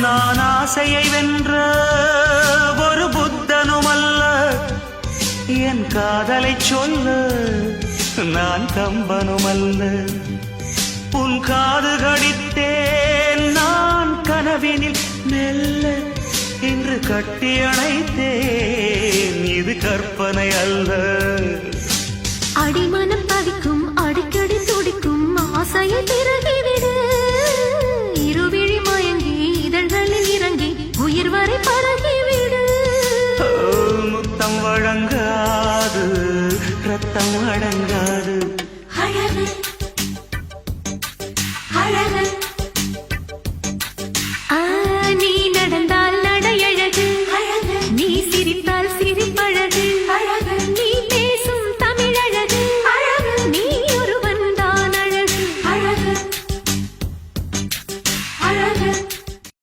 நான் ஆசையை வென்ற ஒரு புத்தனுமல்ல, என் காதலை சொல்ல நான் கம்பனுமல்ல. உன் காது கடித்தேன் நான் கனவினில் மெல்ல, இன்று கட்டி அணைத்தேன் இது கற்பனை அல்ல. அடிமனம் தவிக்கும் அடிக்கடி துடிக்கும் ஆசையை திறகிவிடு, இருவிழி மயங்கி இதழ்களில் இறங்கி உயிர் வரை பழகிவிடு. முத்தம் வழங்காது ரத்தம் அடங்காது,